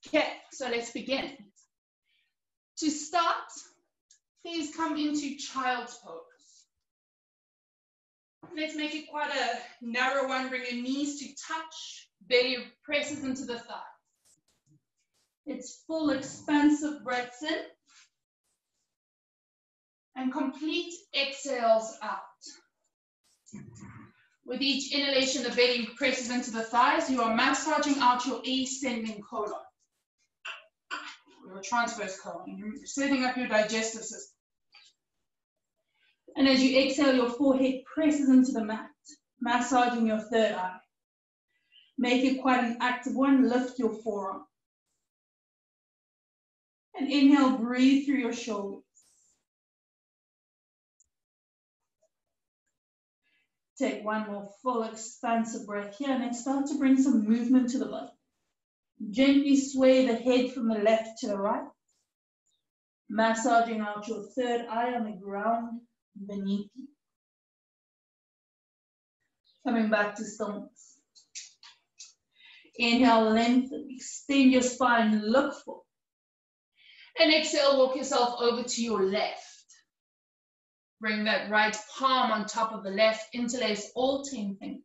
Okay, so let's begin. To start, please come into child's pose. Let's make it quite a narrow one. Bring your knees to touch, belly presses into the thighs. It's full expansive breaths in and complete exhales out. With each inhalation, the belly presses into the thighs. You are massaging out your ascending colon, your transverse colon. You're setting up your digestive system. And as you exhale, your forehead presses into the mat, massaging your third eye. Make it quite an active one. Lift your forearm. And inhale, breathe through your shoulders. Take one more full expansive breath here and then start to bring some movement to the body. Gently sway the head from the left to the right, massaging out your third eye on the ground beneath you. Coming back to stillness. Inhale, lengthen, extend your spine, look forward. And exhale, walk yourself over to your left. Bring that right palm on top of the left, interlace all 10 fingers.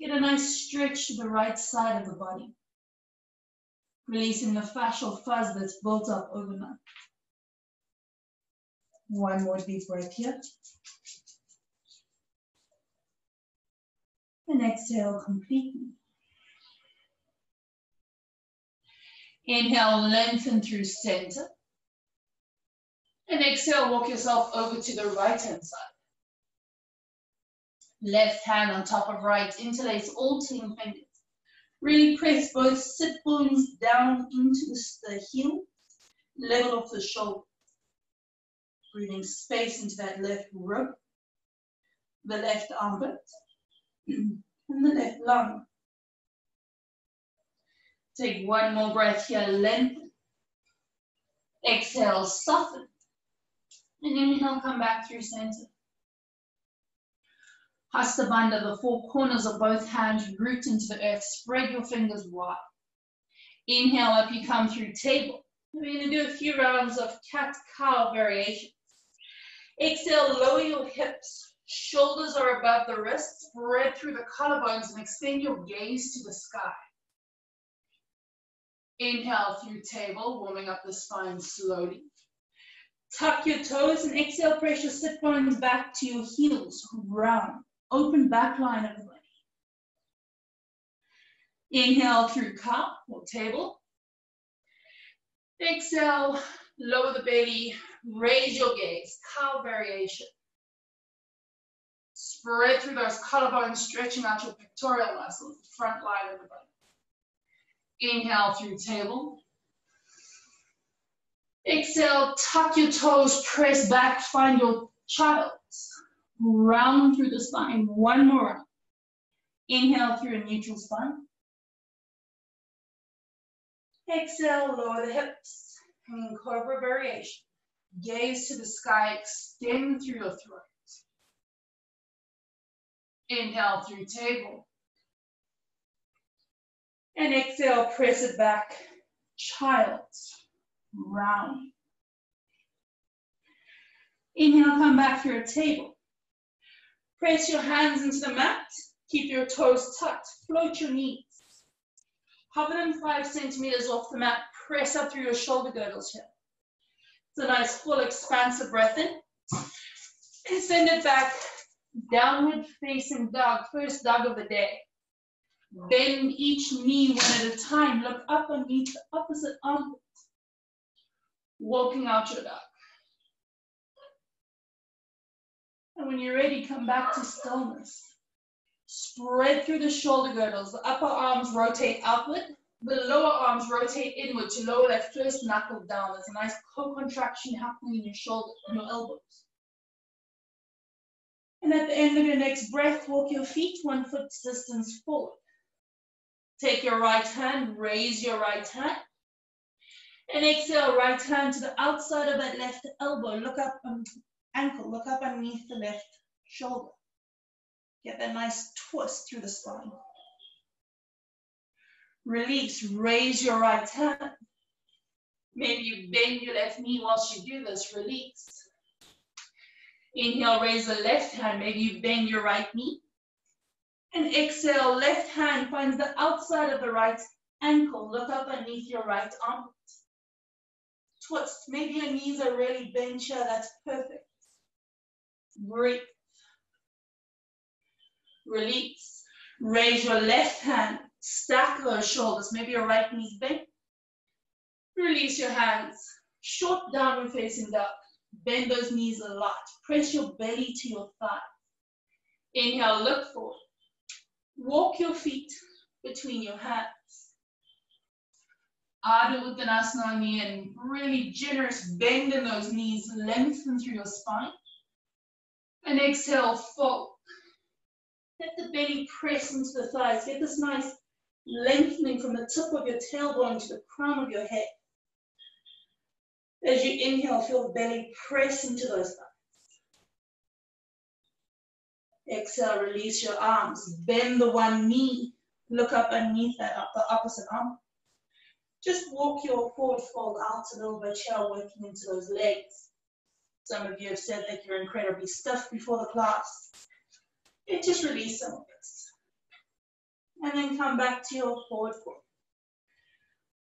Get a nice stretch to the right side of the body, releasing the fascial fuzz that's built up overnight. One more deep breath here. And exhale completely. Inhale, lengthen through center. And exhale, walk yourself over to the right-hand side. Left hand on top of right, interlace all 10 fingers. Really press both sit bones down into the heel, level off the shoulder. Breathing space into that left rib, the left armpit, and the left lung. Take one more breath here, lengthen. Exhale, soften. And inhale, come back through center. Hasta Bandha, the four corners of both hands root into the earth. Spread your fingers wide. Inhale, up you come through table. We're going to do a few rounds of cat-cow variations. Exhale, lower your hips. Shoulders are above the wrists. Spread through the collarbones and extend your gaze to the sky. Inhale through table, warming up the spine slowly. Tuck your toes and exhale, press your sit bones back to your heels, round, open back line of the body. Inhale through cow or table. Exhale, lower the belly, raise your gaze, cow variation. Spread through those collarbones, stretching out your pectoral muscles, the front line of the body. Inhale through table. Exhale, tuck your toes, press back, find your child's. Round through the spine, one more round. Inhale through a neutral spine. Exhale, lower the hips, hanging cobra variation. Gaze to the sky, extend through your throat. Inhale through table. And exhale, press it back, child's. Round. Inhale, come back through a table. Press your hands into the mat. Keep your toes tucked. Float your knees. Hover them 5 centimeters off the mat. Press up through your shoulder girdles here. It's a nice full expansive breath in. And send it back. Downward facing dog. First dog of the day. Bend each knee one at a time. Look up underneath the opposite armpit. Walking out your dog. And when you're ready, come back to stillness. Spread through the shoulder girdles. The upper arms rotate outward. The lower arms rotate inward to lower that first knuckle down. There's a nice co-contraction happening in your shoulders, in your elbows. And at the end of your next breath, walk your feet 1 foot distance forward. Take your right hand, raise your right hand. And exhale, right hand to the outside of that left elbow. Look up, ankle, look up underneath the left shoulder. Get that nice twist through the spine. Release, raise your right hand. Maybe you bend your left knee whilst you do this, release. Inhale, raise the left hand, maybe you bend your right knee. And exhale, left hand finds the outside of the right ankle. Look up underneath your right arm. Twist, maybe your knees are really bent here, that's perfect. Breathe. Release. Raise your left hand, stack those shoulders, maybe your right knee's bent. Release your hands, short downward facing dog. Bend those knees a lot. Press your belly to your thigh. Inhale, look forward. Walk your feet between your hands. Ardha Uttanasana knee and really generous bend in those knees, lengthen through your spine. And exhale, fold. Let the belly press into the thighs. Get this nice lengthening from the tip of your tailbone to the crown of your head. As you inhale, feel the belly press into those thighs. Exhale, release your arms. Bend the one knee. Look up underneath that, up the opposite arm. Just walk your forward fold out a little bit here, working into those legs. Some of you have said that you're incredibly stiff before the class. Just release some of this. And then come back to your forward fold.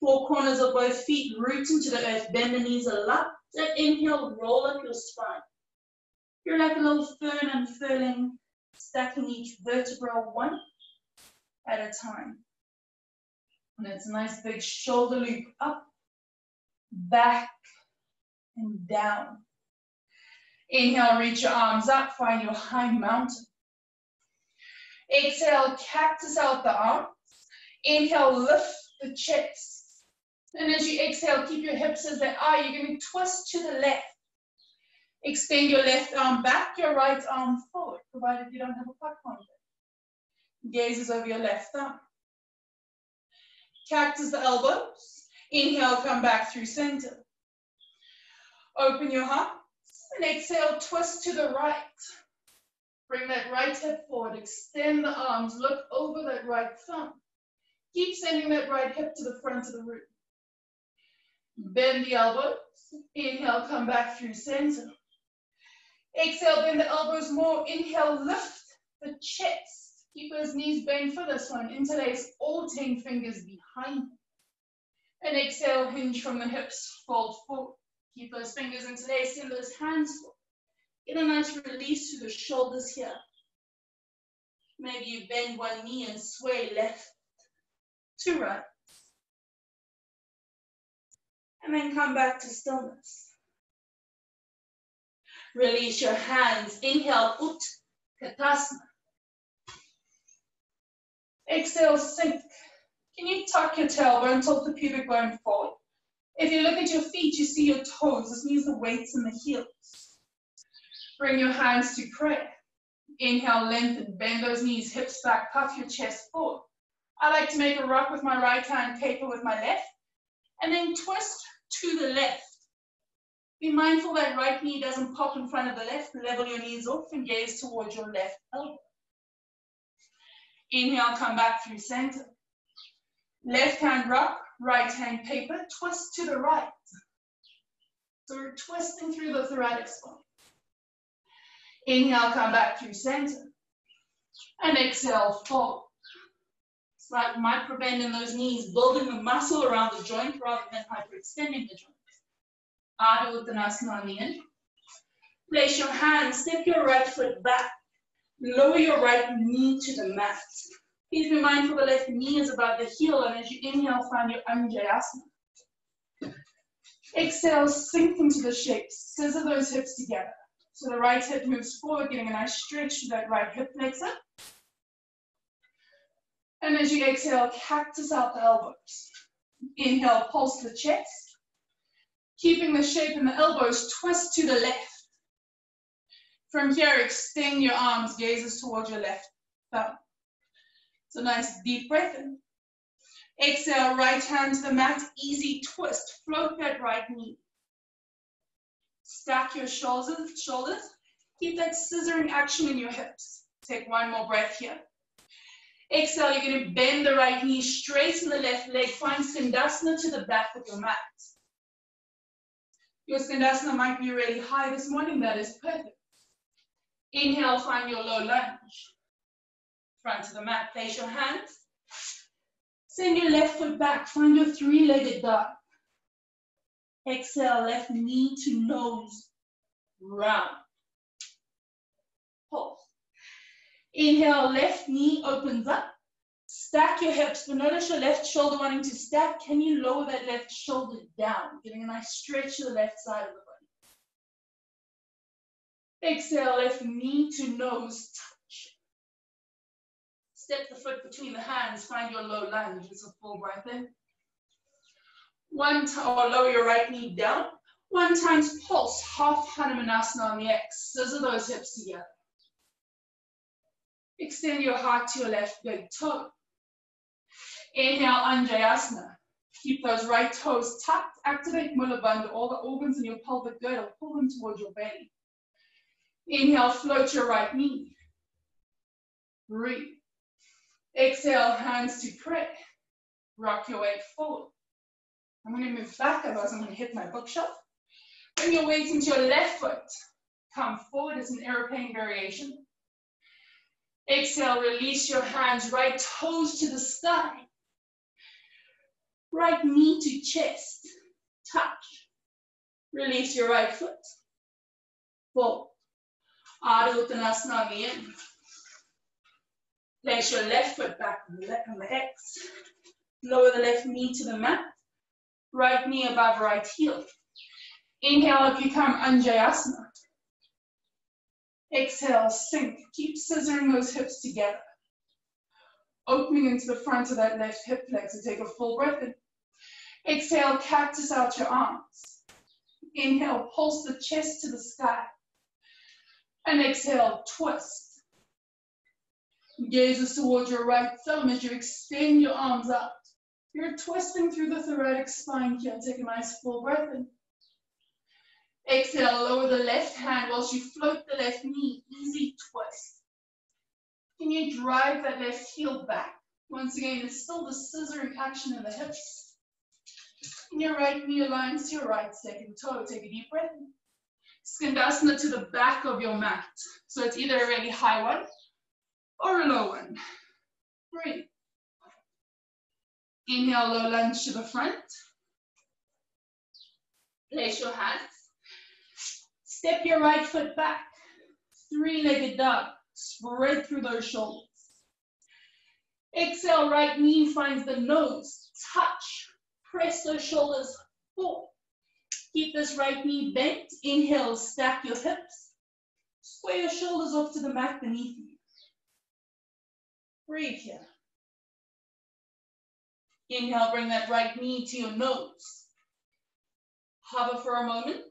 Four corners of both feet, root into the earth, bend the knees a lot. Then inhale, roll up your spine. You're like a little fern unfurling, stacking each vertebra one at a time. And it's a nice big shoulder loop up, back, and down. Inhale, reach your arms up, find your high mountain. Exhale, cactus out the arms. Inhale, lift the chest. And as you exhale, keep your hips as they are. You're going to twist to the left. Extend your left arm back, your right arm forward, provided you don't have a puck pointer. Gazes over your left thumb. Cactus the elbows. Inhale, come back through center. Open your heart. And exhale, twist to the right. Bring that right hip forward. Extend the arms. Look over that right thumb. Keep sending that right hip to the front of the room. Bend the elbows. Inhale, come back through center. Exhale, bend the elbows more. Inhale, lift the chest. Keep those knees bent for this one. Interlace all 10 fingers behind you. And exhale, hinge from the hips. Fold forward. Keep those fingers interlaced and those hands forward. Get a nice release to the shoulders here. Maybe you bend one knee and sway left to right. And then come back to stillness. Release your hands. Inhale, Utkatasana. Exhale, sink. Can you tuck your tailbone, tilt the pubic bone forward? If you look at your feet, you see your toes. This means the weight's in the heels. Bring your hands to prayer. Inhale, lengthen, bend those knees, hips back, puff your chest forward. I like to make a rock with my right hand, taper with my left, and then twist to the left. Be mindful that right knee doesn't pop in front of the left. Level your knees off and gaze towards your left elbow. Inhale, come back through center. Left hand rock, right hand paper, twist to the right. So we're twisting through the thoracic spine. Inhale, come back through center. And exhale, fold. It's like micro-bending those knees, building the muscle around the joint rather than hyperextending the joint. Ardha Uttanasana on the end. Place your hands, step your right foot back. Lower your right knee to the mat. Please be mindful the left knee is above the heel, and as you inhale, find your Anjayasana. Exhale, sink into the shape. Scissor those hips together. So the right hip moves forward, getting a nice stretch to that right hip flexor. And as you exhale, cactus out the elbows. Inhale, pulse the chest. Keeping the shape in the elbows, twist to the left. From here, extend your arms, gazes towards your left thumb. So nice deep breath in. Exhale, right hand to the mat, easy twist. Float that right knee. Stack your shoulders. Keep that scissoring action in your hips. Take one more breath here. Exhale, you're going to bend the right knee, straighten the left leg, find Skandasana to the back of your mat. Your Skandasana might be really high this morning, that is perfect. Inhale, find your low lunge. Front of the mat, place your hands. Send your left foot back, find your three-legged dog. Exhale, left knee to nose, round. Pulse. Inhale, left knee opens up. Stack your hips, but notice your left shoulder wanting to stack. Can you lower that left shoulder down? Getting a nice stretch to the left side of the body. Exhale, left knee to nose, touch. Step the foot between the hands, find your low lunge. It's a full breath in. Or lower your right knee down. 1 times pulse, half Hanumanasana on the X. Scissor those hips together. Extend your heart to your left big toe. Inhale, Anjayasana. Keep those right toes tucked. Activate Mula Bandha, all the organs in your pelvic girdle. Pull them towards your belly. Inhale, float your right knee. Breathe. Exhale, hands to pray. Rock your weight forward. I'm going to move back, otherwise I'm going to hit my bookshelf. Bring your weight into your left foot. Come forward as an airplane variation. Exhale, release your hands, right toes to the sky. Right knee to chest. Touch. Release your right foot. Fold. Ardha Uttanasana on the in. Place your left foot back on the X. Lower the left knee to the mat. Right knee above right heel. Inhale if you come Anjayasana. Exhale, sink. Keep scissoring those hips together. Opening into the front of that left hip flexor. Take a full breath in. Exhale, cactus out your arms. Inhale, pulse the chest to the sky. And exhale, twist. Gaze towards your right thumb as you extend your arms out. You're twisting through the thoracic spine here. Take a nice full breath in. Exhale, lower the left hand whilst you float the left knee. Easy twist. Can you drive that left heel back? Once again, it's still the scissoring action in the hips. And your right knee aligns to your right second toe. Take a deep breath in. Skandasana to the back of your mat. So it's either a really high one or a low one. Breathe. Inhale, low lunge to the front. Place your hands. Step your right foot back. Three-legged dog. Spread through those shoulders. Exhale, right knee finds the nose. Touch. Press those shoulders forward. Keep this right knee bent. Inhale, stack your hips. Square your shoulders off to the mat beneath you. Breathe here. Inhale, bring that right knee to your nose. Hover for a moment.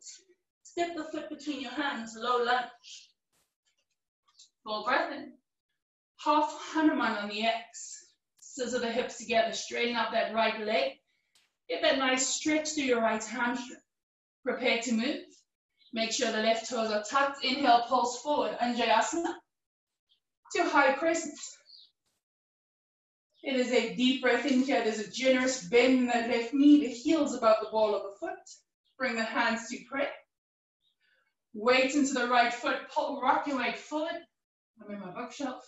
Step the foot between your hands, low lunge. Full breath in. Half Hanuman on the X. Scissor the hips together, straighten out that right leg. Get that nice stretch through your right hamstring. Prepare to move. Make sure the left toes are tucked. Inhale, pulse forward. Anjayasana to high crescent. It is a deep breath in here. There's a generous bend in that left knee. The heel's above the ball of the foot. Bring the hands to pray. Weight into the right foot. Rock your weight forward. I'm in my bookshelf.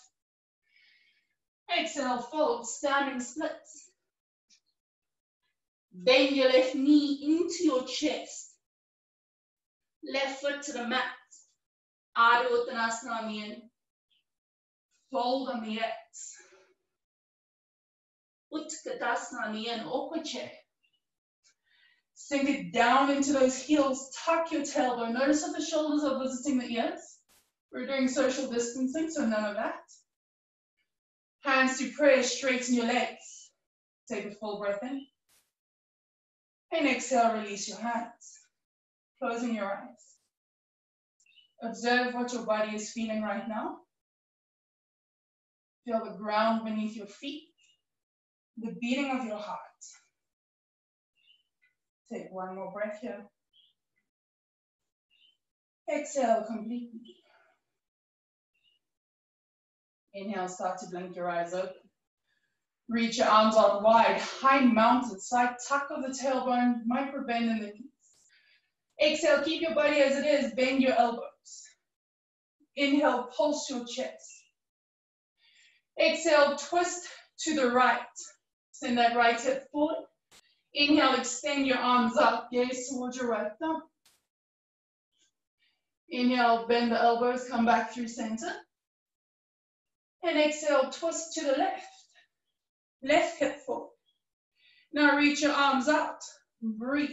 Exhale, fold. Standing splits. Bend your left knee into your chest. Left foot to the mat. Ardha Uttanasana on the in. Fold on the X. Utkatasana on the in. Awkward chair. Sink it down into those heels. Tuck your tailbone. Notice that the shoulders are visiting the ears. We're doing social distancing, so none of that. Hands to prayer. Straighten your legs. Take a full breath in. And exhale, release your hands. Closing your eyes. Observe what your body is feeling right now. Feel the ground beneath your feet. The beating of your heart. Take one more breath here. Exhale completely. Inhale, start to blink your eyes open. Reach your arms out wide, high mounted, slight tuck of the tailbone, micro bend in the knees. Exhale, keep your body as it is, bend your elbows. Inhale, pulse your chest. Exhale, twist to the right. Send that right hip forward. Inhale, extend your arms up, gaze towards your right thumb. Inhale, bend the elbows, come back through center. And exhale, twist to the left. Left hip forward. Now reach your arms out. Breathe.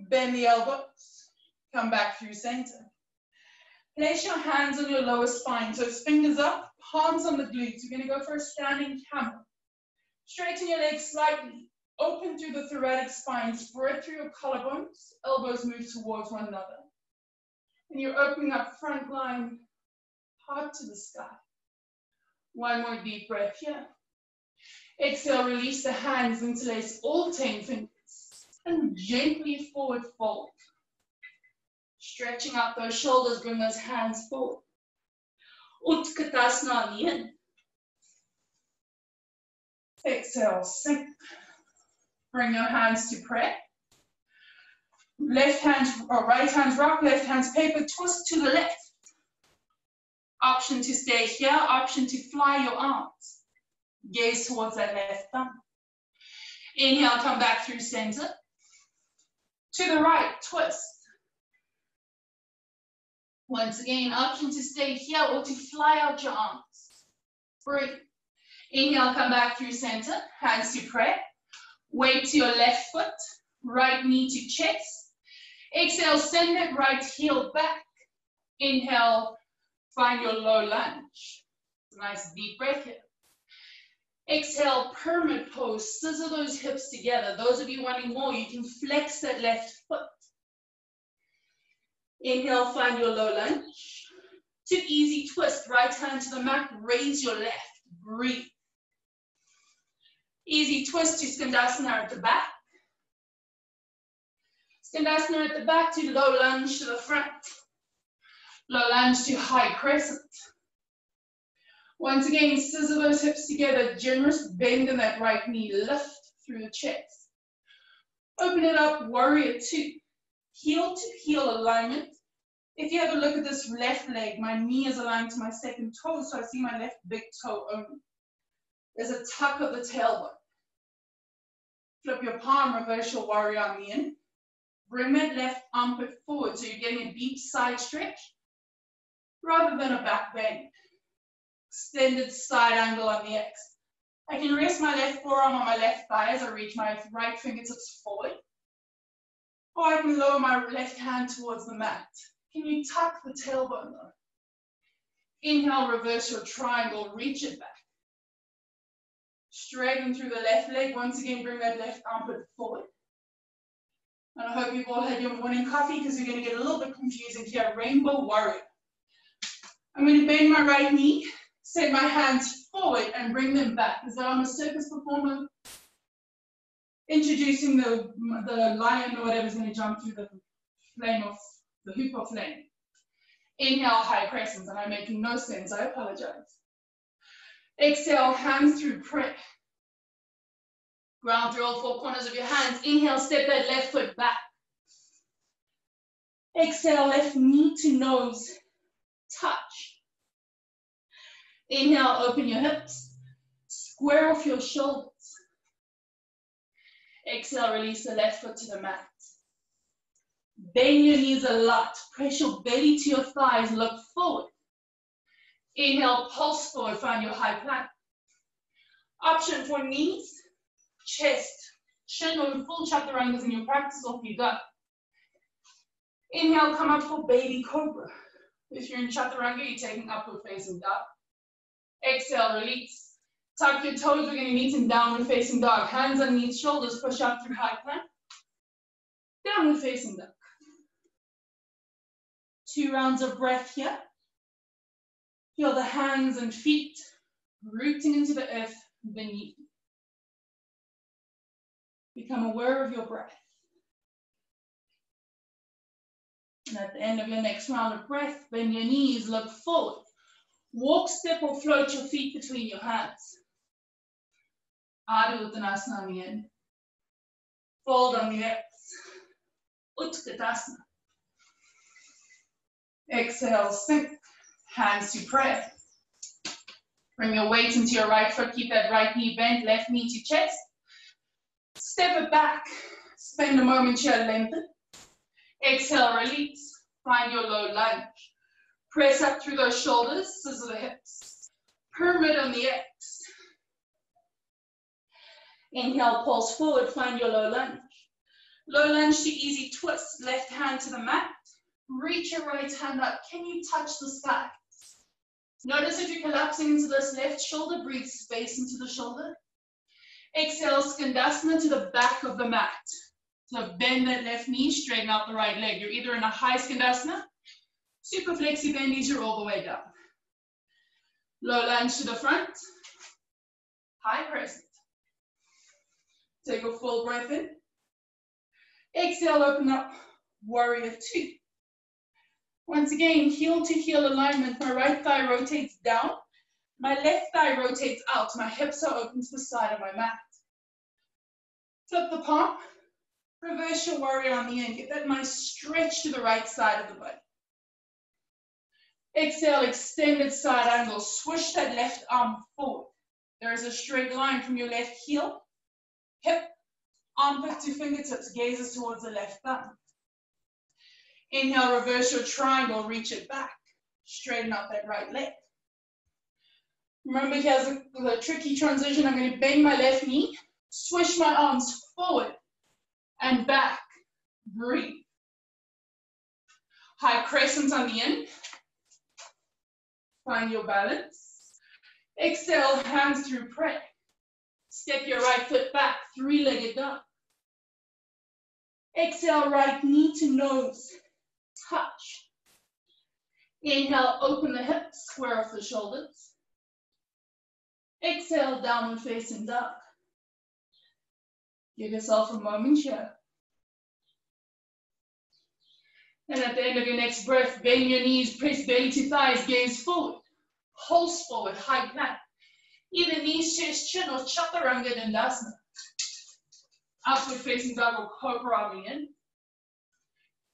Bend the elbows. Come back through center. Place your hands on your lower spine. So it's fingers up, palms on the glutes. You're going to go for a standing camel. Straighten your legs slightly. Open through the thoracic spine. Spread through your collarbones. Elbows move towards one another. And you're opening up front line, heart to the sky. One more deep breath here. Exhale, release the hands, interlace all 10 fingers. And gently forward fold. Stretching out those shoulders, bring those hands forward. Utkatasana in. Exhale, sink. Bring your hands to prayer. Left hand or right hand rock, left hand's paper, twist to the left. Option to stay here, option to fly your arms. Gaze towards that left thumb. Inhale, come back through center. To the right, twist. Once again, option to stay here or to fly out your arms. Breathe. Inhale, come back through center, hands to prayer. Weight to your left foot, right knee to chest. Exhale, send that right heel back. Inhale, find your low lunge. Nice deep breath here. Exhale, pyramid pose. Scissor those hips together. Those of you wanting more, you can flex that left foot. Inhale, find your low lunge. To easy twist, right hand to the mat, raise your left. Breathe. Easy twist to Skandasana at the back. Skandasana at the back to low lunge to the front. Low lunge to high crescent. Once again, scissor those hips together, generous bend in that right knee, lift through the chest. Open it up, warrior two. Heel to heel alignment. If you have a look at this left leg, my knee is aligned to my second toe, so I see my left big toe only. There's a tuck of the tailbone. Flip your palm, reverse your warrior on the in. Bring that left armpit forward, so you're getting a deep side stretch rather than a back bend. Extended side angle on the X. I can rest my left forearm on my left thigh as I reach my right fingertips forward. Or I can lower my left hand towards the mat. Can you tuck the tailbone though? Inhale, reverse your triangle, reach it back. Straighten through the left leg. Once again, bring that left armpit forward. And I hope you've all had your morning coffee because you're going to get a little bit confusing here. Rainbow warrior. I'm going to bend my right knee, send my hands forward and bring them back as though I'm a circus performer introducing the lion or whatever is going to jump through the flame of the hoop of flame. Inhale, high crescent, and I'm making no sense, I apologize. Exhale, hands through prayer. Ground through all four corners of your hands. Inhale, step that left foot back. Exhale, left knee to nose, touch. Inhale, open your hips, square off your shoulders. Exhale, release the left foot to the mat. Bend your knees a lot. Press your belly to your thighs, look forward. Inhale, pulse forward, find your high plank. Option for knees, chest, chin, or full chaturangas in your practice, off you go. Inhale, come up for baby cobra. If you're in chaturanga, you're taking upward facing dog. Exhale, release. Tuck your toes, we're going to meet in downward facing dog. Hands underneath shoulders, push up through high plank. Downward facing dog. 2 rounds of breath here. Feel the hands and feet rooting into the earth beneath you. Become aware of your breath. And at the end of your next round of breath, bend your knees, look forward. Walk, step, or float your feet between your hands. Adho Uttanasana on the in. Fold on the X. Utkatasana. Exhale, sink. Hands to prayer. Bring your weight into your right foot. Keep that right knee bent, left knee to chest. Step it back. Spend a moment here, lengthen. Exhale, release. Find your low lunge. Press up through those shoulders, scissor the hips. Pyramid on the X. Inhale, pulse forward, find your low lunge. Low lunge to easy twist, left hand to the mat. Reach your right hand up. Can you touch the sky? Notice if you're collapsing into this left shoulder, breathe space into the shoulder. Exhale, Skandasana to the back of the mat. So bend that left knee, straighten out the right leg. You're either in a high Skandasana, super flexi bendies, you're all the way down. Low lunge to the front, high crescent. Take a full breath in. Exhale, open up, warrior two. Once again, heel to heel alignment. My right thigh rotates down. My left thigh rotates out. My hips are open to the side of my mat. Flip the palm. Reverse your warrior on the end. Get that nice stretch to the right side of the body. Exhale, extended side angle. Swish that left arm forward. There is a straight line from your left heel, hip, armpit to fingertips, gazes towards the left thumb. Inhale, reverse your triangle, reach it back. Straighten out that right leg. Remember, here's the tricky transition. I'm going to bend my left knee, swish my arms forward and back. Breathe. High crescent on the in. Find your balance. Exhale, hands through prayer. Step your right foot back, three-legged dog. Exhale, right knee to nose. Touch. Inhale, open the hips, square off the shoulders. Exhale, downward facing dog. Give yourself a moment here. And at the end of your next breath, bend your knees, press belly to thighs, gaze forward. Pulse forward, high plank. Either knees, chest, chin, or chaturanga dandasana. Outward facing dog or cobra on the in.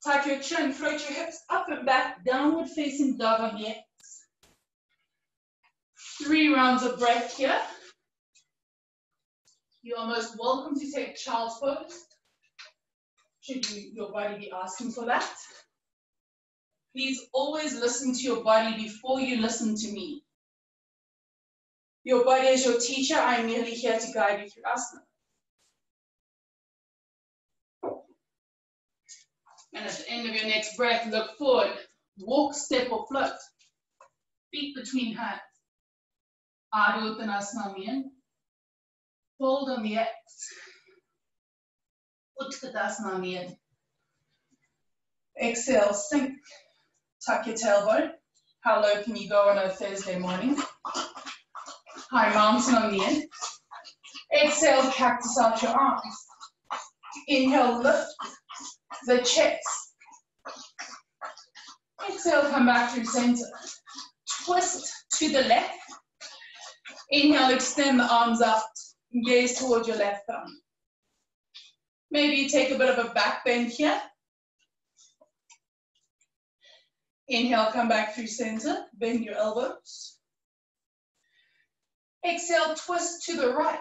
Tuck your chin, float your hips up and back, downward facing dog on the X. 3 rounds of breath here. You are most welcome to take child's pose. Should your body be asking for that? Please always listen to your body before you listen to me. Your body is your teacher. I am merely here to guide you through asana. And at the end of your next breath, look forward. Walk, step, or float. Feet between hands. Adho Uttanasana on the in. Fold on the X. Utkatasana on the in. Exhale, sink. Tuck your tailbone. How low can you go on a Thursday morning? High mountain on the in. Exhale, cactus out your arms. Inhale, lift the chest. Exhale, come back through center. Twist to the left. Inhale, extend the arms out. Gaze towards your left thumb. Maybe you take a bit of a back bend here. Inhale, come back through center. Bend your elbows. Exhale, twist to the right.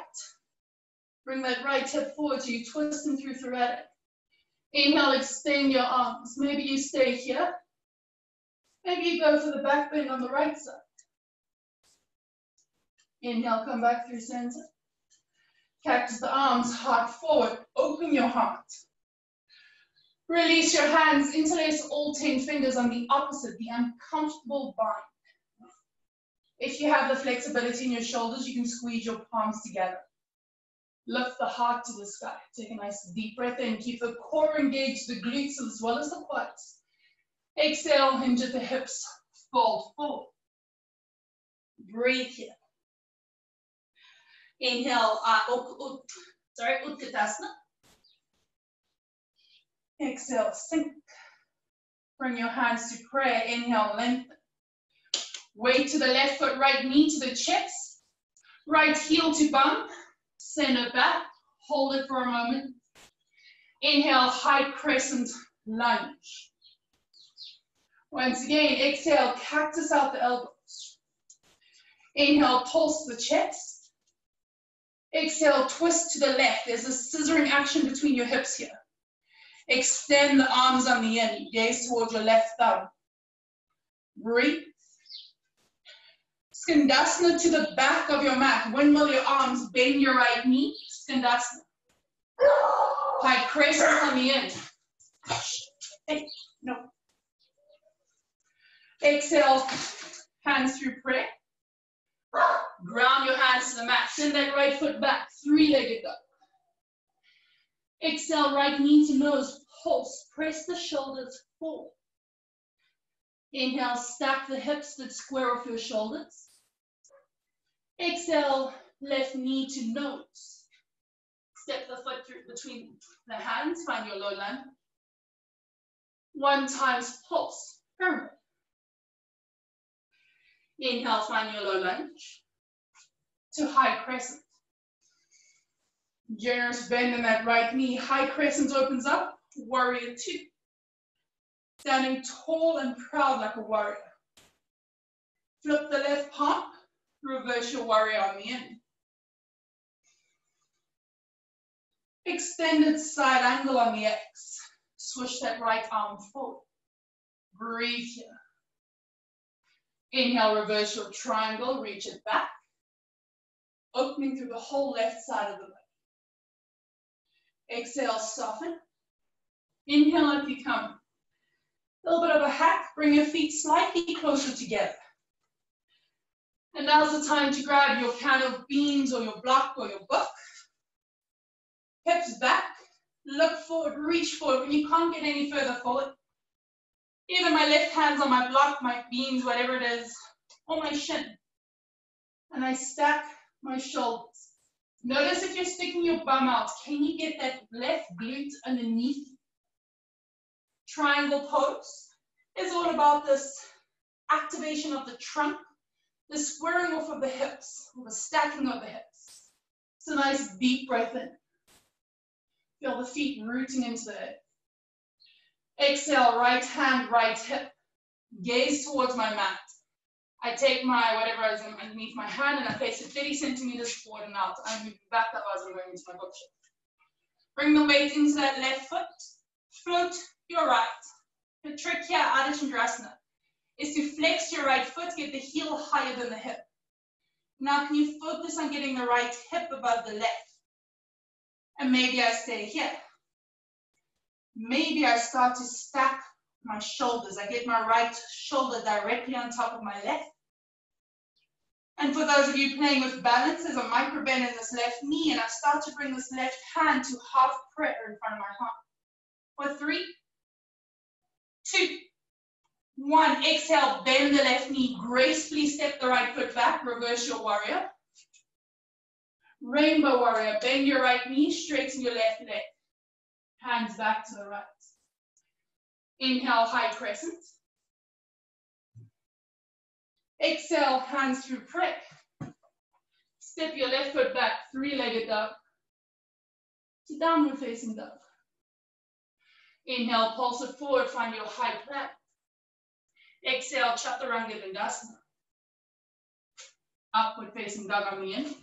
Bring that right hip forward so you're twisting through thoracic. Inhale, extend your arms. Maybe you stay here. Maybe you go for the back bend on the right side. Inhale, come back through center. Cactus the arms, heart forward. Open your heart. Release your hands. Interlace all 10 fingers on the opposite, the uncomfortable bind. If you have the flexibility in your shoulders, you can squeeze your palms together. Lift the heart to the sky. Take a nice deep breath in. Keep the core engaged, the glutes as well as the quads. Exhale, hinge at the hips, fold forward. Breathe here. Inhale, Utkatasana. Exhale, sink. Bring your hands to prayer. Inhale, lengthen. Weight to the left foot, right knee to the chest. Right heel to bump. Send it back. Hold it for a moment. Inhale, high crescent lunge. Once again, exhale, cactus out the elbows. Inhale, pulse the chest. Exhale, twist to the left. There's a scissoring action between your hips here. Extend the arms on the in. Gaze towards your left thumb. Breathe. Skandasana to the back of your mat. Windmill your arms, bend your right knee. Skandasana. High crescent on the in. Hey, no. Exhale, hands through prayer. Ground your hands to the mat. Send that right foot back, three-legged dog. Exhale, right knee to nose, pulse. Press the shoulders forward. Inhale, stack the hips that square off your shoulders. Exhale, left knee to nose. Step the foot through between the hands, find your low lunge. 1 times pulse, pyramid. Inhale, find your low lunge to high crescent. Generous bend in that right knee. High crescent opens up, warrior 2. Standing tall and proud like a warrior. Flip the left palm, reverse your warrior on the end. Extended side angle on the X. Swish that right arm forward. Breathe here. Inhale, reverse your triangle, reach it back. Opening through the whole left side of the body. Exhale, soften. Inhale, up you come. A little bit of a hack, bring your feet slightly closer together. And now's the time to grab your can of beans or your block or your book. Hips back, look forward, reach forward. When you can't get any further forward, either my left hand's on my block, my beans, whatever it is, or my shin. And I stack my shoulders. Notice if you're sticking your bum out, can you get that left glute underneath? Triangle pose is all about this activation of the trunk, the squaring off of the hips, the stacking of the hips. It's a nice deep breath in. Feel the feet rooting into the earth. Exhale, right hand, right hip. Gaze towards my mat. I take my whatever is underneath my hand and I place it 30 centimeters forward and out. I'm moving back up as I'm going into my bookshelf. Bring the weight into that left foot. Float your right. The trick here, Adho Chandrasana, is to flex your right foot, get the heel higher than the hip. Now can you focus on getting the right hip above the left? And maybe I stay here. Maybe I start to stack my shoulders. I get my right shoulder directly on top of my left. And for those of you playing with balance, there's a micro bend in this left knee, and I start to bring this left hand to half prayer in front of my heart. For 3, 2, 1. Exhale, bend the left knee. Gracefully step the right foot back. Reverse your warrior. Rainbow warrior. Bend your right knee. Straighten your left leg. Hands back to the right. Inhale, high crescent. Exhale, hands through prayer. Step your left foot back, three-legged dog to downward facing dog. Inhale, pulse it forward, find your high plank. Exhale, chaturanga dandasana. Upward facing dog on the in.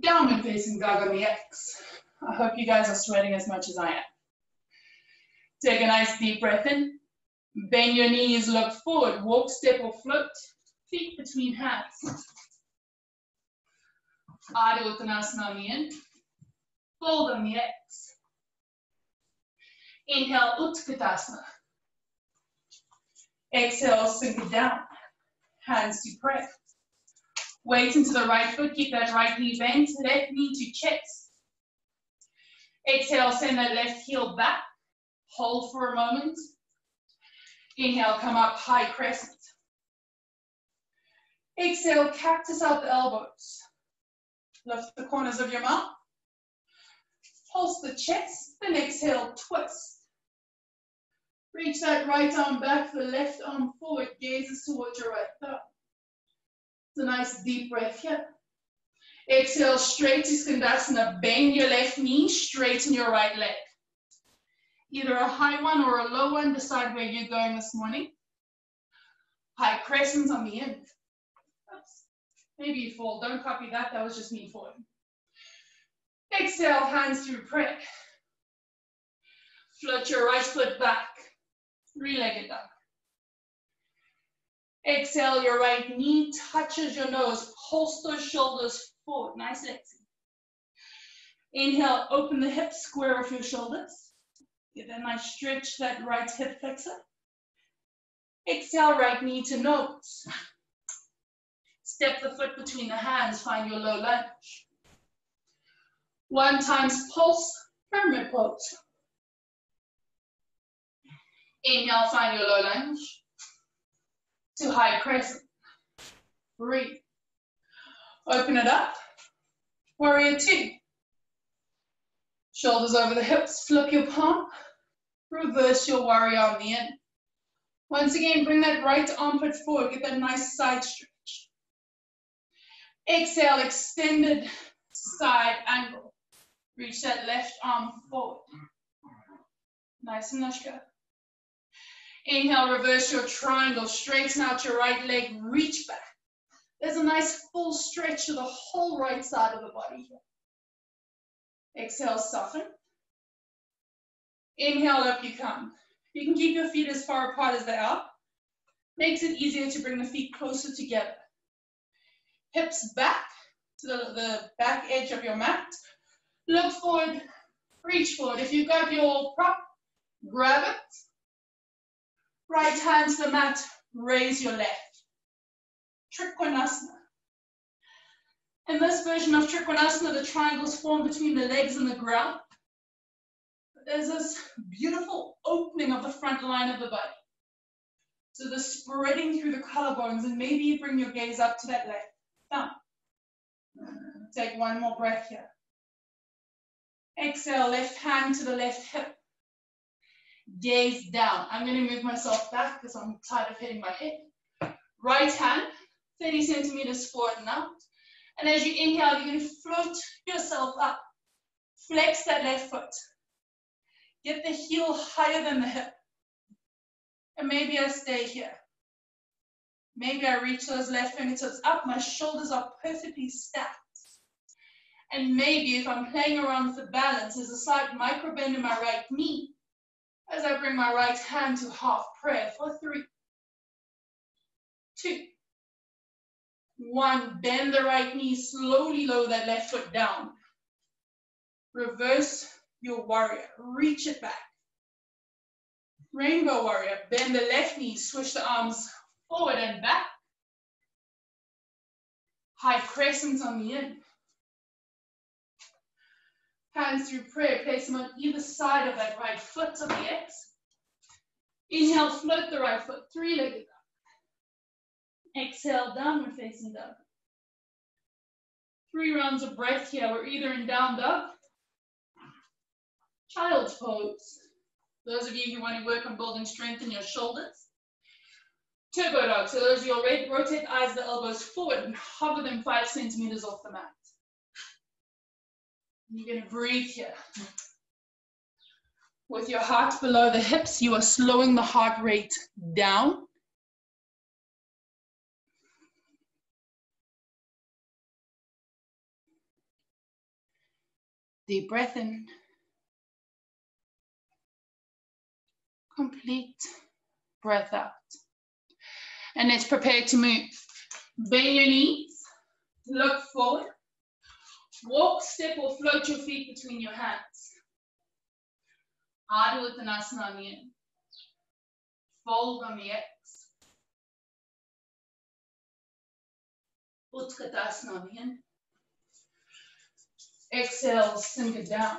Downward facing dog on the X. I hope you guys are sweating as much as I am. Take a nice deep breath in. Bend your knees, look forward. Walk, step, or float. Feet between hands. Adho Uttanasana on the in. Fold on the X. Inhale, Utkatasana. Exhale, sink it down. Hands to prayer. Weight into the right foot. Keep that right knee bent. Left knee to chest. Exhale, send that left heel back. Hold for a moment. Inhale, come up, high crescent. Exhale, cactus out the elbows. Lift the corners of your mouth. Pulse the chest, then exhale, twist. Reach that right arm back, the left arm forward, gazes towards your right thumb. It's a nice deep breath here. Exhale, straight to Skandasana. Bend your left knee, straighten your right leg. Either a high one or a low one, decide where you're going this morning. High crescent on the in. Oops. Maybe you fall, don't copy that, that was just me falling. Exhale, hands through prayer. Float your right foot back, three-legged dog. Exhale, your right knee touches your nose, pulse those shoulders forward, nice legs. Inhale, open the hips, square off your shoulders. Give a nice stretch, that right hip flexor. Exhale, right knee to nose. Step the foot between the hands, find your low lunge. 1 times pulse, pyramid pose. Inhale, find your low lunge. To high crescent. Breathe. Open it up. Warrior 2. Shoulders over the hips, flip your palm. Reverse your warrior on the in. Once again, bring that right armpit forward, get that nice side stretch. Exhale, extended side angle. Reach that left arm forward. Nice and Nushka. Inhale, reverse your triangle, straighten out your right leg, reach back. There's a nice full stretch to the whole right side of the body here. Exhale, soften. Inhale, up you come. You can keep your feet as far apart as they are. Makes it easier to bring the feet closer together. Hips back to the back edge of your mat. Look forward, reach forward. If you've got your prop, grab it. Right hand to the mat, raise your left. Trikonasana. In this version of Trikonasana, the triangles form between the legs and the ground. There's this beautiful opening of the front line of the body. So the spreading through the collarbones, and maybe you bring your gaze up to that left thumb. Take 1 more breath here. Exhale, left hand to the left hip. Gaze down. I'm going to move myself back because I'm tired of hitting my head. Right hand, 30 centimeters forward and out. And as you inhale, you're going to float yourself up. Flex that left foot. Get the heel higher than the hip. And maybe I stay here. Maybe I reach those left fingertips up. My shoulders are perfectly stacked. And maybe if I'm playing around with the balance, there's a slight micro bend in my right knee as I bring my right hand to half prayer for 3, 2, 1. Bend the right knee, slowly lower that left foot down. Reverse your warrior, reach it back. Rainbow warrior, bend the left knee, switch the arms forward and back. High crescent on the in. Hands through prayer, place them on either side of that right foot of the X. Inhale, float the right foot, 3-legged dog. Exhale, downward facing dog. 3 rounds of breath here. We're either in down dog, child's pose. Those of you who want to work on building strength in your shoulders. Turbo dog. So those of you already rotate eyes, the elbows forward and hover them 5 centimeters off the mat. You're going to breathe here. With your heart below the hips, you are slowing the heart rate down. Deep breath in. Complete breath out. And let's prepare to move. Bend your knees. Look forward. Walk, step, or float your feet between your hands. Ardha Uttanasana on the in. Fold on the X. Utkatasana on the in. Exhale, sink it down.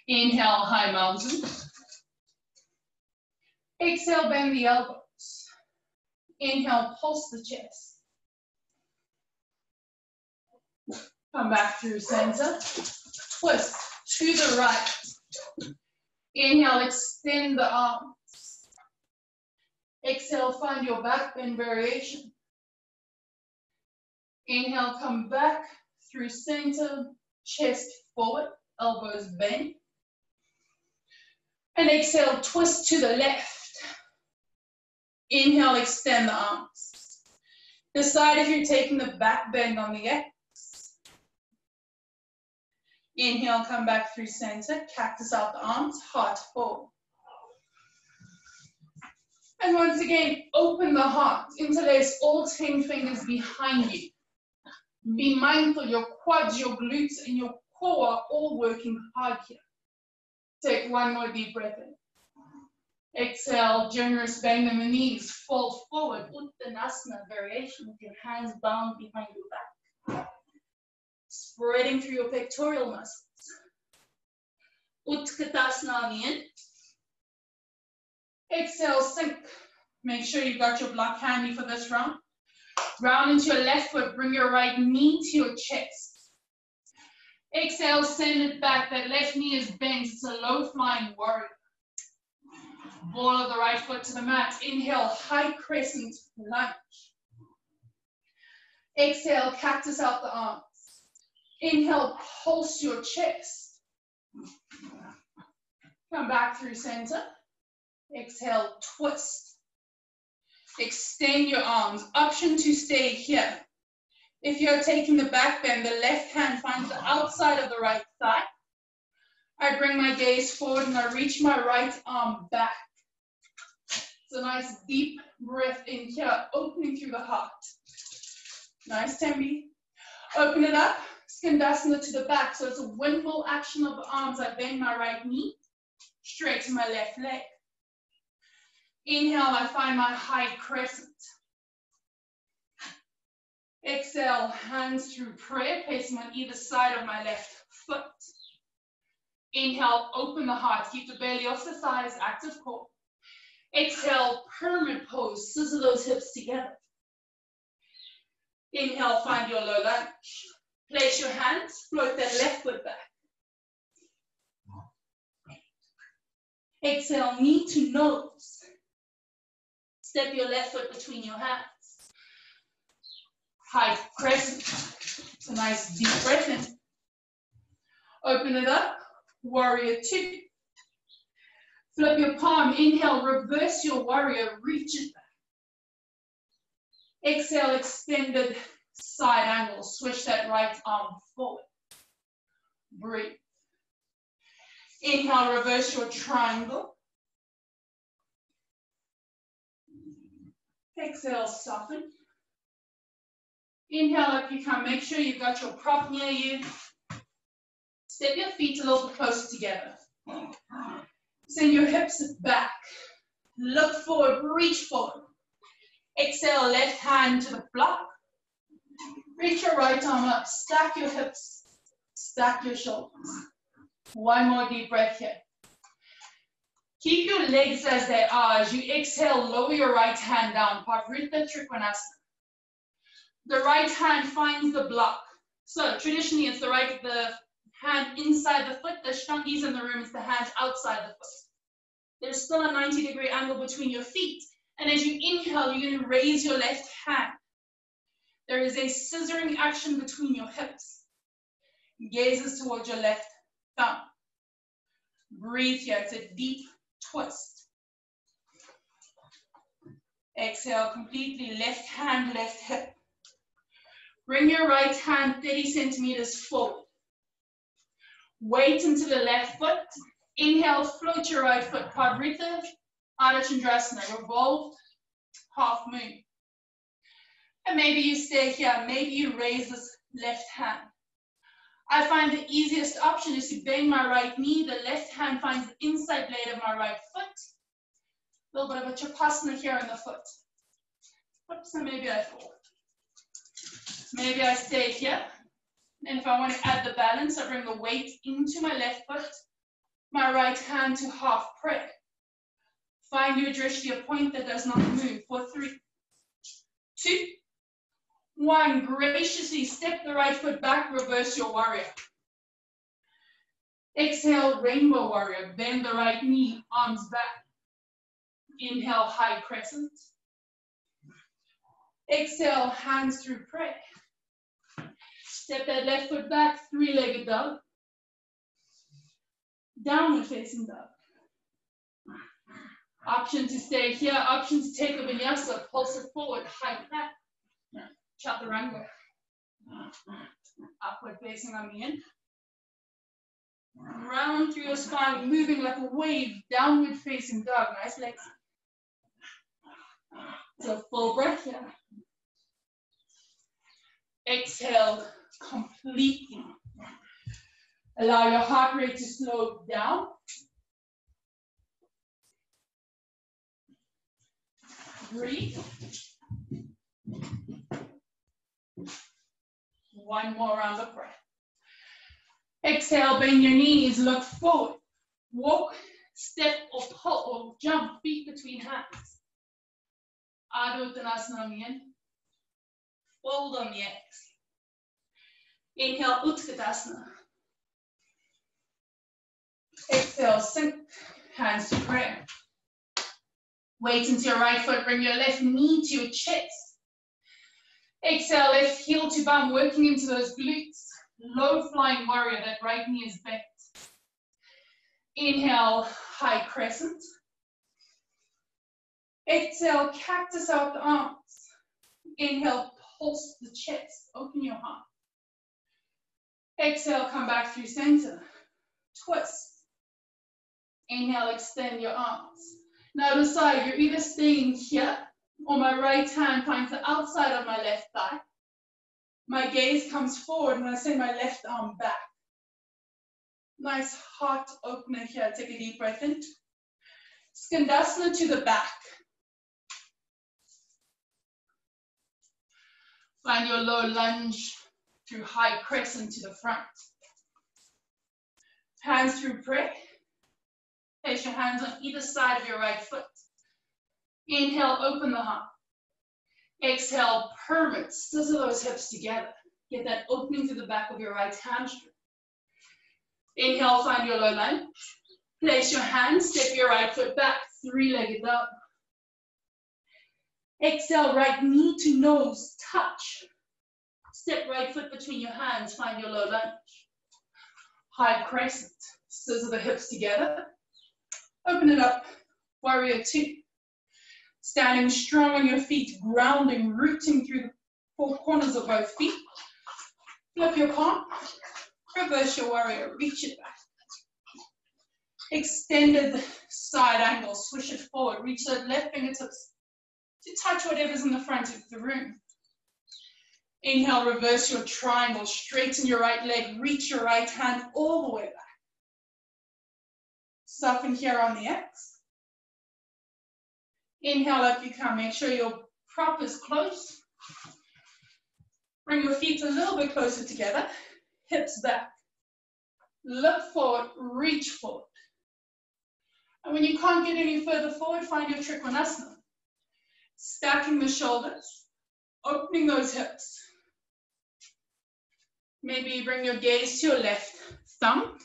Inhale, high mountain. Exhale, bend the elbows. Inhale, pulse the chest. Come back through center. Twist to the right. Inhale, extend the arms. Exhale, find your back bend variation. Inhale, come back through center, chest forward, elbows bend. And exhale, twist to the left. Inhale, extend the arms. Decide if you're taking the back bend on the X. Inhale, come back through center, cactus out the arms, heart forward. And once again, open the heart, interlace all 10 fingers behind you. Be mindful your quads, your glutes, and your core are all working hard here. Take one more deep breath in. Exhale, generous bend in the knees, fold forward, Uttanasana variation with your hands bound behind your back. Spreading through your pectoral muscles. Utkatasana on the in. Exhale, sink. Make sure you got your block handy for this round. Round into your left foot, bring your right knee to your chest. Exhale, send it back. That left knee is bent. It's a low flying warrior. Ball of the right foot to the mat. Inhale, high crescent lunge. Exhale, cactus out the arms. Inhale, pulse your chest. Come back through center. Exhale, twist. Extend your arms. Option to stay here. If you're taking the back bend, the left hand finds the outside of the right thigh. I bring my gaze forward and I reach my right arm back. It's a nice deep breath in here, opening through the heart. Nice, Tembi. Open it up. Skandasana to the back, so it's a windmill action of the arms. I bend my right knee, straighten my left leg. Inhale, I find my high crescent. Exhale, hands through prayer, placing on either side of my left foot. Inhale, open the heart, keep the belly off the thighs, active core. Exhale, pyramid pose, scissor those hips together. Inhale, find your low lunge. Place your hands, float that left foot back. Exhale, knee to nose. Step your left foot between your hands. High crescent. It's a nice deep breath in. Open it up. Warrior two. Flip your palm. Inhale, reverse your warrior. Reach it back. Exhale, extended side angle. Switch that right arm forward. Breathe. Inhale, reverse your triangle. Exhale, soften. Inhale, up you come. Make sure you've got your prop near you. Step your feet a little bit closer together. Send your hips back. Look forward, reach forward. Exhale, left hand to the block. Reach your right arm up. Stack your hips. Stack your shoulders. One more deep breath here. Keep your legs as they are. As you exhale, lower your right hand down. Pavrita Trikonasana. The right hand finds the block. So traditionally, it's the hand inside the foot. The Shtangis in the room is the hand outside the foot. There's still a 90-degree angle between your feet. And as you inhale, you're going to raise your left hand. There is a scissoring action between your hips. Gazes towards your left thumb. Breathe here. It's a deep twist. Exhale completely. Left hand, left hip. Bring your right hand 30 centimeters forward. Weight into the left foot. Inhale, float your right foot. Pavrita, Ardha Chandrasana. Revolved, half moon. And maybe you stay here. Maybe you raise this left hand. I find the easiest option is to bend my right knee. The left hand finds the inside blade of my right foot. A little bit of a Chapasana here in the foot. Oops, and maybe I fall. Maybe I stay here. And if I want to add the balance, I bring the weight into my left foot, my right hand to half prayer. Find your drishti, a point that does not move for 3, 2, 1. Graciously step the right foot back, reverse your warrior. Exhale, rainbow warrior. Bend the right knee, arms back. Inhale, high crescent. Exhale, hands through prayer. Step that left foot back, three-legged dog. Downward facing dog. Option to stay here, option to take a vinyasa, pulse it forward, high plank. Chaturanga. Upward facing on the in. Round through your spine, moving like a wave, downward facing dog. Nice legs. So full breath here. Exhale completely. Allow your heart rate to slow down. Breathe. One more round of breath. Exhale, bend your knees, look forward. Walk, step, or pull, or jump, feet between hands. Ardha Uttanasana on the in. Fold on the exhale. Inhale, Utkatasana. Exhale, sink, hands to prayer. Weight into your right foot, bring your left knee to your chest. Exhale, left heel to bum, working into those glutes. Low flying warrior, that right knee is bent. Inhale, high crescent. Exhale, cactus out the arms. Inhale, pulse the chest, open your heart. Exhale, come back through center. Twist. Inhale, extend your arms. Now decide, you're either staying here, or my right hand finds the outside of my left thigh. My gaze comes forward and I send my left arm back. Nice heart opener here. Take a deep breath in. Skandasana to the back. Find your low lunge through high crescent to the front. Hands through prayer. Place your hands on either side of your right foot. Inhale, open the heart. Exhale, permit, scissor those hips together. Get that opening to the back of your right hamstring. Inhale, find your low lunge. Place your hands, step your right foot back, three-legged dog. Exhale, right knee to nose, touch. Step right foot between your hands, find your low lunge. High crescent, scissor the hips together. Open it up, warrior two. Standing strong on your feet, grounding, rooting through the four corners of both feet. Flip your palm, reverse your warrior, reach it back. Extended side angle, swish it forward, reach the left fingertips to touch whatever's in the front of the room. Inhale, reverse your triangle, straighten your right leg, reach your right hand all the way back. Soften here on the X. Inhale up you come, make sure your prop is close. Bring your feet a little bit closer together, hips back. Look forward, reach forward. And when you can't get any further forward, find your Trikonasana. Stacking the shoulders, opening those hips. Maybe bring your gaze to your left thumb.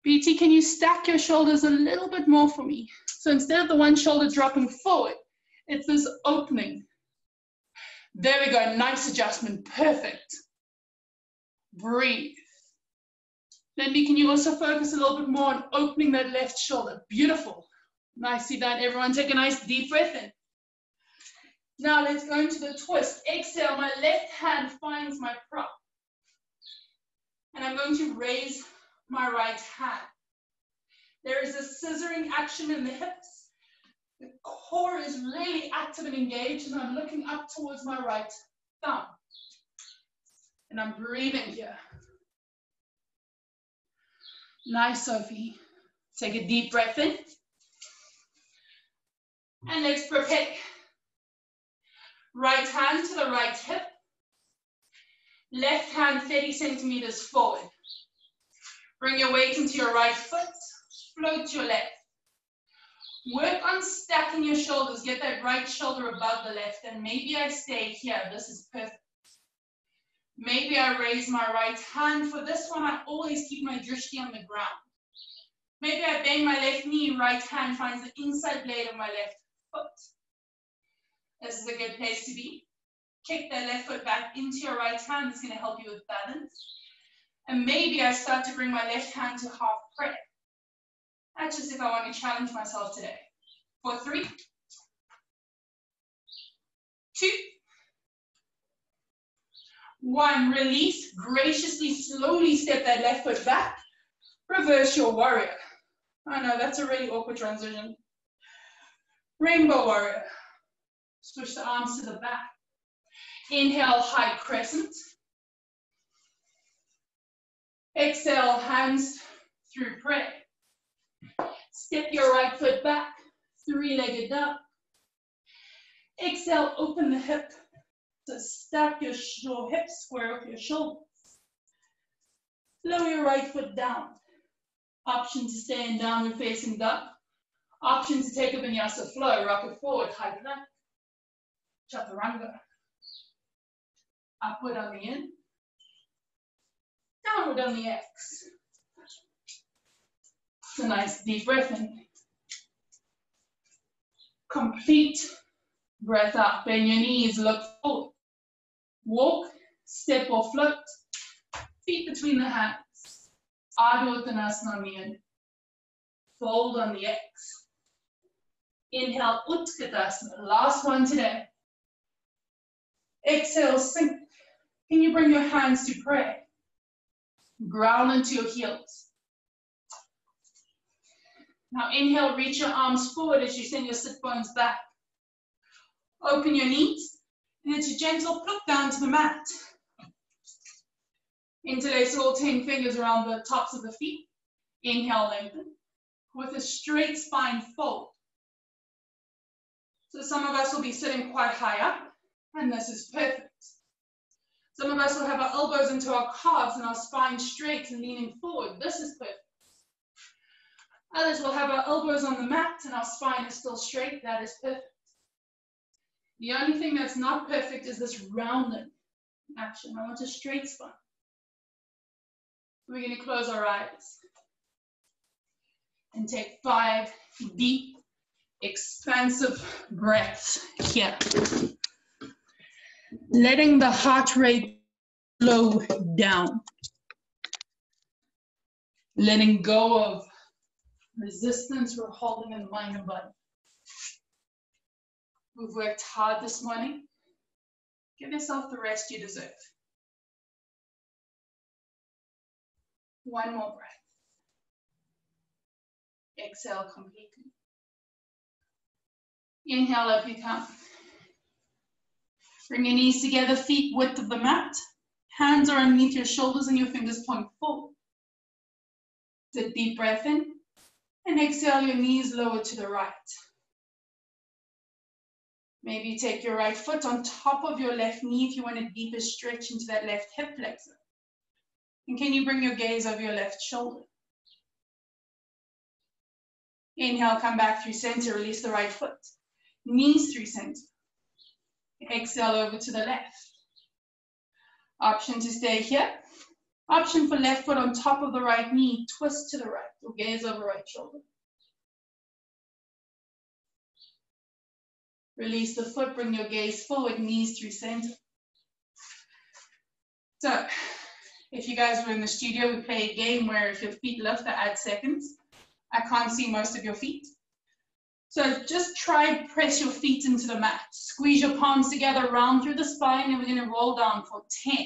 BT, can you stack your shoulders a little bit more for me? So instead of the one shoulder dropping forward, it's this opening. There we go, nice adjustment, perfect. Breathe. Lindy, can you also focus a little bit more on opening that left shoulder? Beautiful. Nicely done, everyone. Take a nice deep breath in. Now let's go into the twist. Exhale, my left hand finds my prop. And I'm going to raise my right hand. There is a scissoring action in the hips. The core is really active and engaged, and I'm looking up towards my right thumb. And I'm breathing here. Nice, Sophie. Take a deep breath in. And let's prepare. Right hand to the right hip. Left hand 30 centimeters forward. Bring your weight into your right foot. Float your left. Work on stacking your shoulders. Get that right shoulder above the left. And maybe I stay here. This is perfect. Maybe I raise my right hand. For this one, I always keep my drishti on the ground. Maybe I bend my left knee, right hand finds the inside blade of my left foot. This is a good place to be. Kick that left foot back into your right hand. It's going to help you with balance. And maybe I start to bring my left hand to half prayer. That's just if I want to challenge myself today. For 3, 2, 1. Release. Graciously, slowly step that left foot back. Reverse your warrior. I know, that's a really awkward transition. Rainbow warrior. Switch the arms to the back. Inhale, high crescent. Exhale, hands through prayer. Step your right foot back, 3-legged dog. Exhale, open the hip. So stack your hips, square up your shoulders. Lower your right foot down. Option to stay in downward facing dog. Option to take a vinyasa flow, rock it forward, high plank. Chaturanga. Upward on the in. Downward on the X. It's a nice deep breath in. Complete breath out. Bend your knees, look forward. Walk, step or float. Feet between the hands. Ardha Uttanasana on the in. Fold on the X. Inhale, Utkatasana. Last one today. Exhale, sink. Can you bring your hands to pray? Ground into your heels. Now inhale, reach your arms forward as you send your sit bones back. Open your knees, and it's a gentle pluck down to the mat. Interlace all 10 fingers around the tops of the feet. Inhale, lengthen. With a straight spine, fold. So some of us will be sitting quite high up, and this is perfect. Some of us will have our elbows into our calves and our spine straight and leaning forward. This is perfect. Others will have our elbows on the mat and our spine is still straight. That is perfect. The only thing that's not perfect is this rounding action. I want a straight spine. We're going to close our eyes and take 5 deep, expansive breaths here. Letting the heart rate slow down. Letting go of resistance we're holding in the mind and body. We've worked hard this morning. Give yourself the rest you deserve. One more breath. Exhale completely. Inhale up you come. Bring your knees together, feet width of the mat. Hands are underneath your shoulders and your fingers point forward. Take a deep breath in. And exhale, your knees lower to the right. Maybe take your right foot on top of your left knee if you want a deeper stretch into that left hip flexor. And can you bring your gaze over your left shoulder? Inhale, come back through center, release the right foot. Knees through center. Exhale over to the left. Option to stay here. Option for left foot on top of the right knee, twist to the right, or gaze over right shoulder. Release the foot, bring your gaze forward, knees through center. So, if you guys were in the studio, we play a game where if your feet lift, I add seconds. I can't see most of your feet. So just try press your feet into the mat. Squeeze your palms together, round through the spine, and we're going to roll down for 10.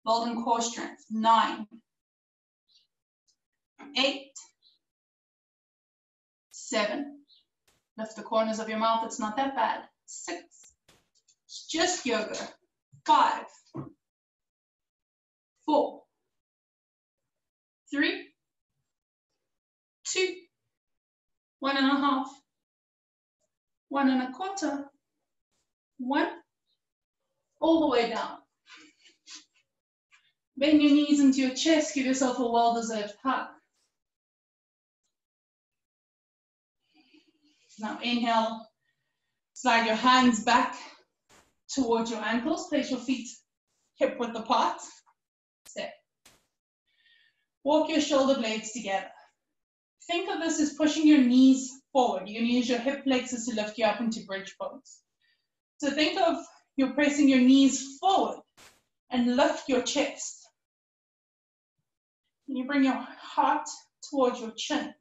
Building core strength. 9, 8, 7. Lift the corners of your mouth. It's not that bad. 6. It's just yoga. 5, 4, 3, 2, 1.5, 1.25, 1, all the way down. Bend your knees into your chest, give yourself a well-deserved hug. Now inhale, slide your hands back towards your ankles, place your feet hip width apart. Step. Walk your shoulder blades together. Think of this as pushing your knees forward. You're going to use your hip flexors to lift you up into bridge pose. So think of you're pressing your knees forward and lift your chest. And you bring your heart towards your chin.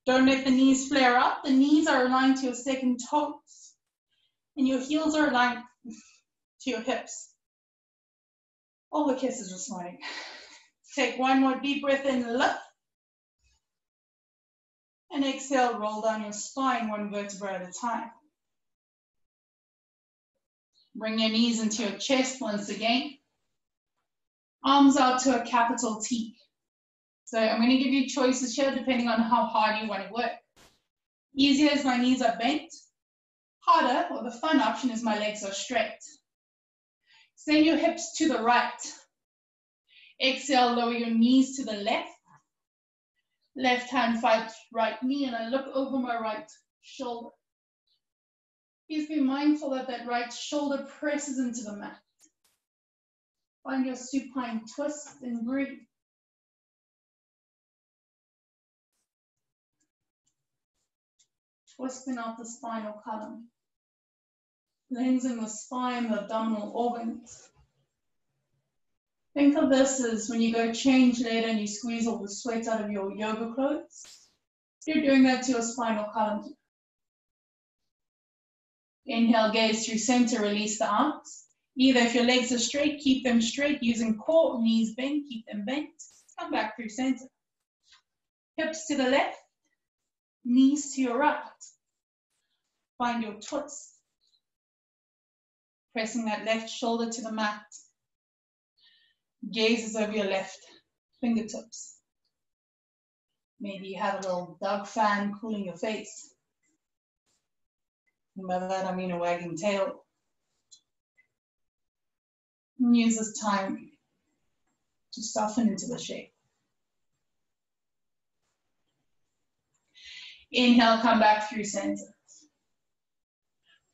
Don't let the knees flare up. The knees are aligned to your second toes. And your heels are aligned to your hips. All the kisses this morning. Take one more deep breath in, lift. And exhale, roll down your spine one vertebra at a time. Bring your knees into your chest once again. Arms out to a capital T. So I'm going to give you choices here depending on how hard you want to work. Easier is my knees are bent. Harder, or the fun option, is my legs are straight. Send your hips to the right. Exhale, lower your knees to the left. Left hand fights right knee, and I look over my right shoulder. Please be mindful that that right shoulder presses into the mat. Find your supine twist and breathe. Twisting out the spinal column. Cleansing the spine, the abdominal organs. Think of this as when you go change later and you squeeze all the sweat out of your yoga clothes. You're doing that to your spinal column. Inhale, gaze through center, release the arms. Either if your legs are straight, keep them straight, using core, knees bent, keep them bent. Come back through center. Hips to the left, knees to your right. Find your twist. Pressing that left shoulder to the mat. Gazes over your left fingertips. Maybe you have a little Doug fan cooling your face. And by that I mean a wagging tail. And use this time to soften into the shape. Inhale, come back through center.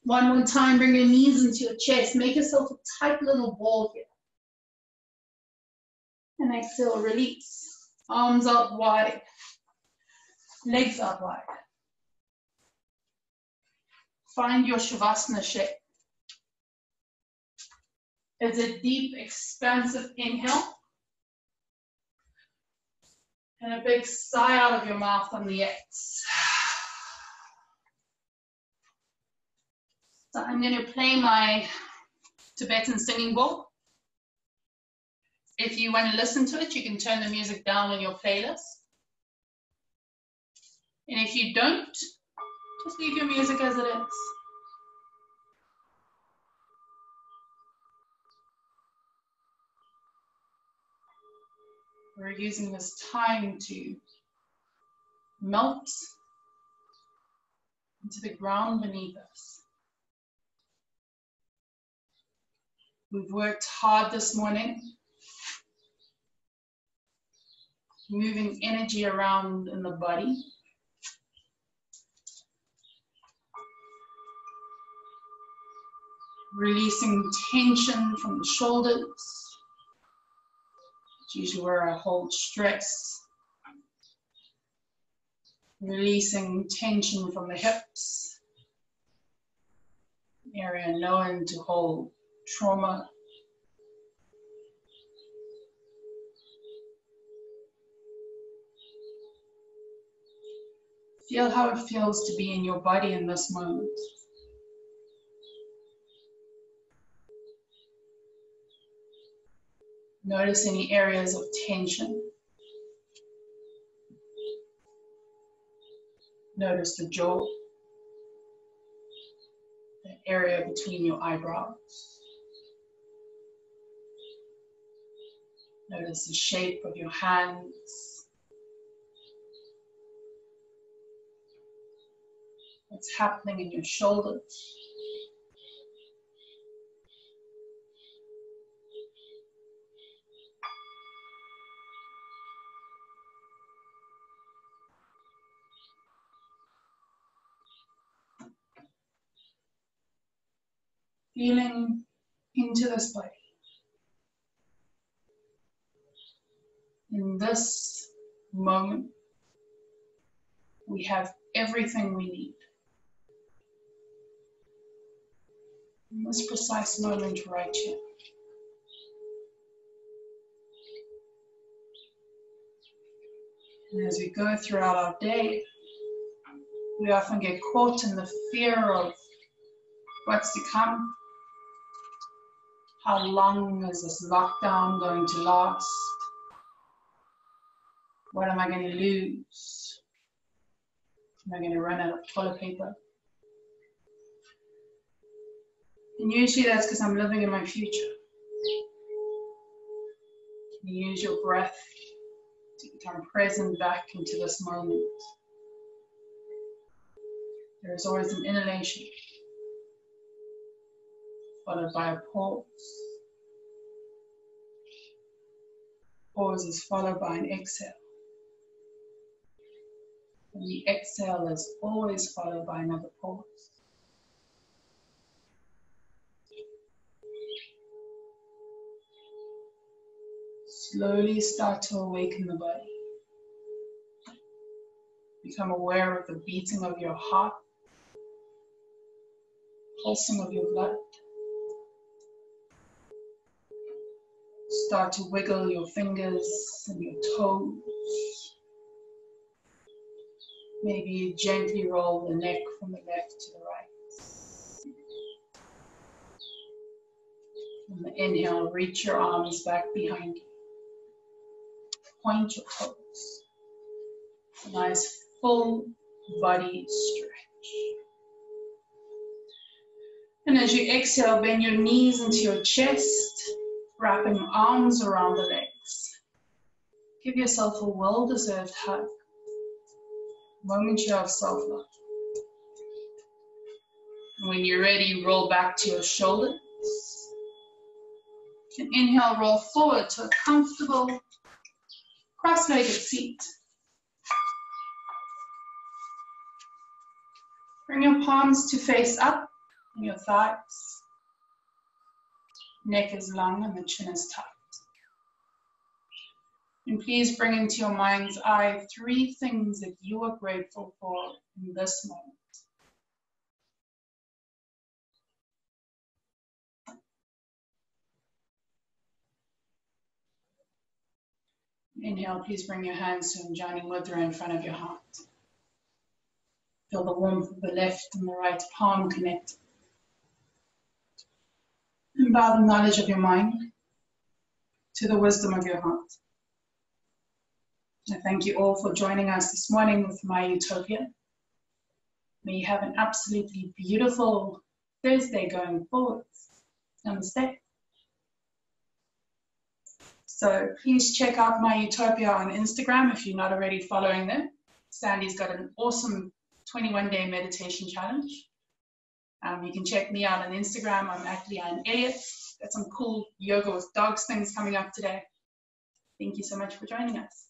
One more time, bring your knees into your chest. Make yourself a tight little ball here. And exhale, release. Arms out wide. Legs out wide. Find your Shavasana shape. It's a deep, expansive inhale. And a big sigh out of your mouth on the exhale. So I'm going to play my Tibetan singing bowl. If you want to listen to it, you can turn the music down on your playlist. And if you don't, just leave your music as it is. We're using this time to melt into the ground beneath us. We've worked hard this morning, moving energy around in the body. Releasing tension from the shoulders. It's usually where I hold stress. Releasing tension from the hips. An area known to hold trauma. Feel how it feels to be in your body in this moment. Notice any areas of tension. Notice the jaw, the area between your eyebrows. Notice the shape of your hands. What's happening in your shoulders. Feeling into this body. In this moment, we have everything we need. In this precise moment right here. And as we go throughout our day, we often get caught in the fear of what's to come. How long is this lockdown going to last? What am I going to lose? Am I going to run out of toilet paper? And usually that's because I'm living in my future. Can you use your breath to become present back into this moment? There is always an inhalation, followed by a pause. Pause is followed by an exhale. And the exhale is always followed by another pause. Slowly start to awaken the body. Become aware of the beating of your heart, pulsing of your blood. Start to wiggle your fingers and your toes. Maybe you gently roll the neck from the left to the right. On the inhale, reach your arms back behind you. Point your toes. A nice full body stretch. And as you exhale, bend your knees into your chest, wrapping arms around the legs. Give yourself a well-deserved hug. Moment of self-love. When you're ready, roll back to your shoulders. And inhale, roll forward to a comfortable cross-legged seat. Bring your palms to face up and your thighs. Neck is long and the chin is tight. And please bring into your mind's eye 3 things that you are grateful for in this moment. Inhale, please bring your hands to Anjani Mudra in front of your heart. Feel the warmth of the left and the right palm connect. And bow the knowledge of your mind to the wisdom of your heart. I thank you all for joining us this morning with My Utopia. May you have an absolutely beautiful Thursday going forward. Namaste. So please check out My Utopia on Instagram if you're not already following them. Sandy's got an awesome 21-day meditation challenge. You can check me out on Instagram. I'm at Leanne Elliott. Got some cool yoga with dogs things coming up today. Thank you so much for joining us.